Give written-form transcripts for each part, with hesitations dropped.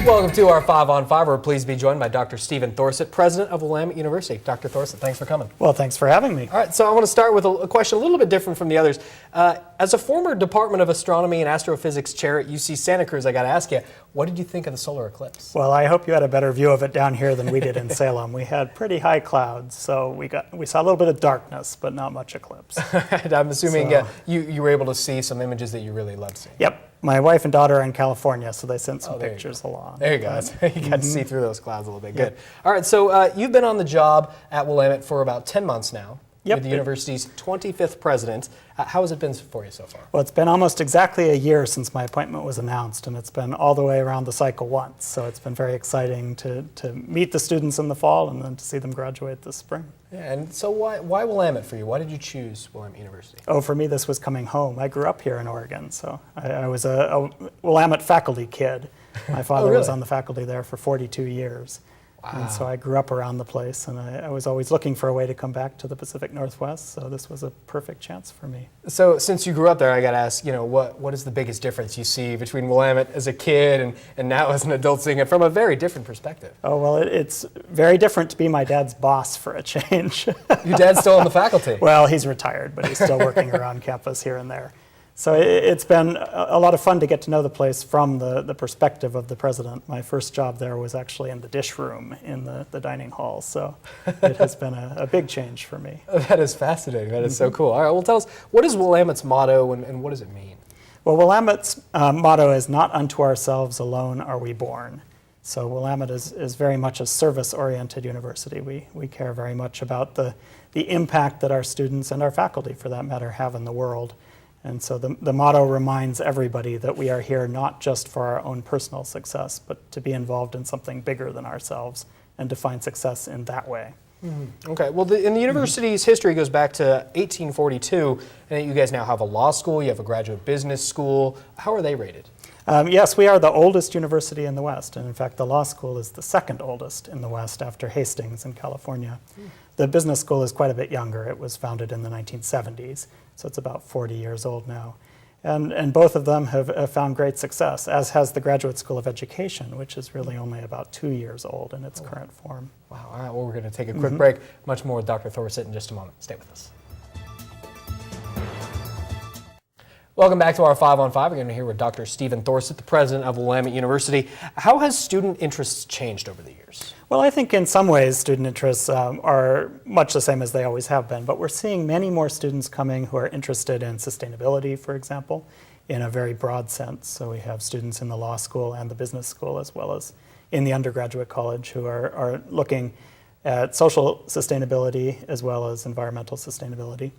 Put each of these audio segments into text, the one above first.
Welcome to our 5 on 5. We're pleased to be joined by Dr. Stephen Thorsett, president of Willamette University. Dr. Thorsett, thanks for coming. Well, thanks for having me. All right, so I want to start with a question a little bit different from the others. As a former Department of Astronomy and Astrophysics chair at UC Santa Cruz, I got to ask you, what did you think of the solar eclipse? Well, I hope you had a better view of it down here than we did in Salem. We had pretty high clouds, so we saw a little bit of darkness, but not much eclipse. I'm assuming you were able to see some images that you really loved seeing. Yep. My wife and daughter are in California, so they sent some pictures along. There you go. You got to see through those clouds a little bit. Good. All right, so you've been on the job at Willamette for about 10 months now. Yep. You're the university's 25th president. How has it been for you so far? Well, it's been almost exactly a year since my appointment was announced, and it's been all the way around the cycle once. So it's been very exciting to meet the students in the fall and then to see them graduate this spring. Yeah, and so why Willamette for you? Why did you choose Willamette University? Oh, for me, this was coming home. I grew up here in Oregon, so I was a Willamette faculty kid. My father was on the faculty there for 42 years. Wow. And so I grew up around the place, and I was always looking for a way to come back to the Pacific Northwest, so this was a perfect chance for me. So since you grew up there, I got to ask, what is the biggest difference you see between Willamette as a kid and now as an adult, seeing it from a very different perspective? Oh, well, it's very different to be my dad's boss for a change. Your dad's still on the faculty? Well, he's retired, but he's still working around campus here and there. So it's been a lot of fun to get to know the place from the perspective of the president. My first job there was actually in the dish room in the dining hall, so it has been a big change for me. That is fascinating. That is so cool. All right, well, tell us, what is Willamette's motto and what does it mean? Well, Willamette's motto is "Not unto ourselves alone are we born." So Willamette is very much a service-oriented university. We care very much about the impact that our students and our faculty, for that matter, have in the world. And so the motto reminds everybody that we are here not just for our own personal success, but to be involved in something bigger than ourselves and to find success in that way. Mm-hmm. Okay, well, the university's history goes back to 1842, and you guys now have a law school, you have a graduate business school. How are they rated? Yes, we are the oldest university in the West, and in fact the law school is the second oldest in the West after Hastings in California. The business school is quite a bit younger. It was founded in the 1970s, so it's about 40 years old now. And both of them have found great success, as has the Graduate School of Education, which is really only about 2 years old in its current form. Wow, all right, well, we're going to take a quick break. Much more with Dr. Thorsett in just a moment. Stay with us. Welcome back to our 5 on 5. We're going to hear with Dr. Stephen Thorsett, the president of Willamette University. How has student interests changed over the years? Well, I think in some ways student interests are much the same as they always have been, but we're seeing many more students coming who are interested in sustainability, for example, in a very broad sense. So we have students in the law school and the business school, as well as in the undergraduate college, who are looking at social sustainability as well as environmental sustainability.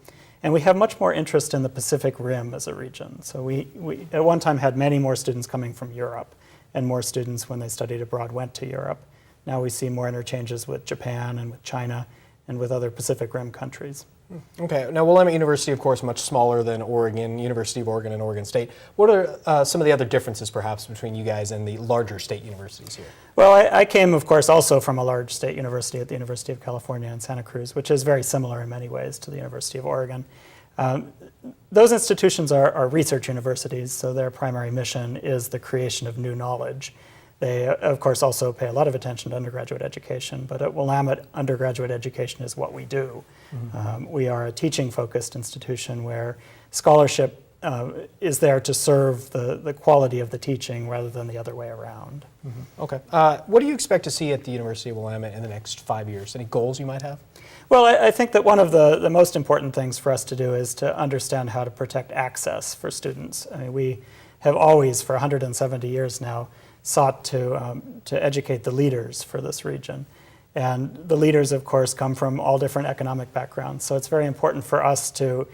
And we have much more interest in the Pacific Rim as a region. So we at one time had many more students coming from Europe, and more students when they studied abroad went to Europe. Now we see more interchanges with Japan and with China and with other Pacific Rim countries. Okay, now Willamette University, of course, much smaller than Oregon, University of Oregon and Oregon State. What are some of the other differences perhaps between you guys and the larger state universities here? Well, I came, of course, also from a large state university at the University of California in Santa Cruz, which is very similar in many ways to the University of Oregon. Those institutions are research universities, so their primary mission is the creation of new knowledge. They, of course, also pay a lot of attention to undergraduate education, but at Willamette, undergraduate education is what we do. Mm-hmm. We are a teaching-focused institution where scholarship is there to serve the quality of the teaching rather than the other way around. Mm-hmm. Okay. What do you expect to see at the University of Willamette in the next 5 years? Any goals you might have? Well, I think that one of the most important things for us to do is to understand how to protect access for students. I mean, we have always, for 170 years now, sought to educate the leaders for this region. And the leaders, of course, come from all different economic backgrounds. So it's very important for us to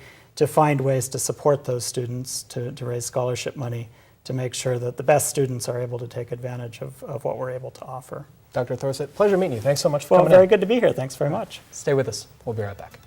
find ways to support those students, to raise scholarship money, to make sure that the best students are able to take advantage of what we're able to offer. Dr. Thorsett, pleasure meeting you. Thanks so much for coming in. Well, very good to be here. Thanks very much. Stay with us. We'll be right back.